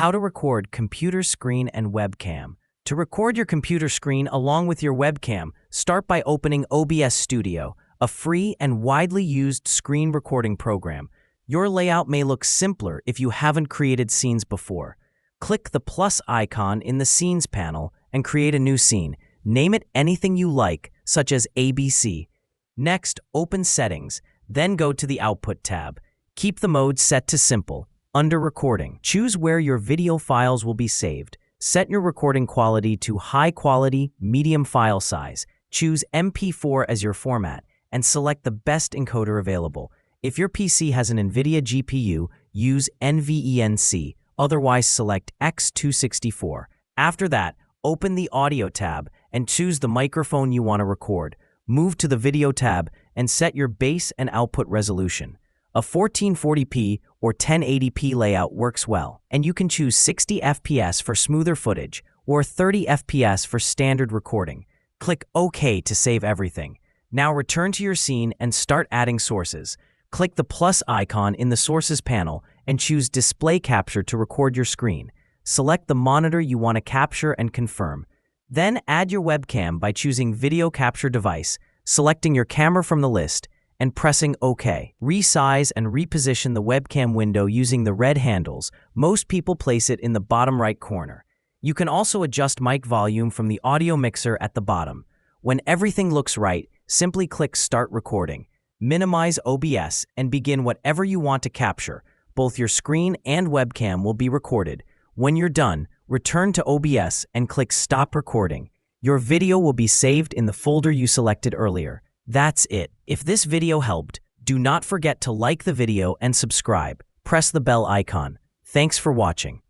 How to record computer screen and webcam. To record your computer screen along with your webcam, start by opening OBS Studio, a free and widely used screen recording program. Your layout may look simpler if you haven't created scenes before. Click the plus icon in the Scenes panel and create a new scene. Name it anything you like, such as ABC. Next, open Settings, then go to the Output tab. Keep the mode set to Simple. Under Recording, choose where your video files will be saved. Set your recording quality to high quality, medium file size. Choose MP4 as your format, and select the best encoder available. If your PC has an NVIDIA GPU, use NVENC, otherwise select X264. After that, open the Audio tab and choose the microphone you want to record. Move to the Video tab and set your base and output resolution. A 1440p or 1080p layout works well, and you can choose 60 FPS for smoother footage or 30 FPS for standard recording. Click OK to save everything. Now return to your scene and start adding sources. Click the plus icon in the Sources panel and choose Display Capture to record your screen. Select the monitor you want to capture and confirm. Then add your webcam by choosing Video Capture Device, selecting your camera from the list, and pressing OK. Resize and reposition the webcam window using the red handles. Most people place it in the bottom right corner. You can also adjust mic volume from the audio mixer at the bottom. When everything looks right, simply click Start Recording. Minimize OBS and begin whatever you want to capture. Both your screen and webcam will be recorded. When you're done, return to OBS and click Stop Recording. Your video will be saved in the folder you selected earlier. That's it. If this video helped, do not forget to like the video and subscribe. Press the bell icon. Thanks for watching.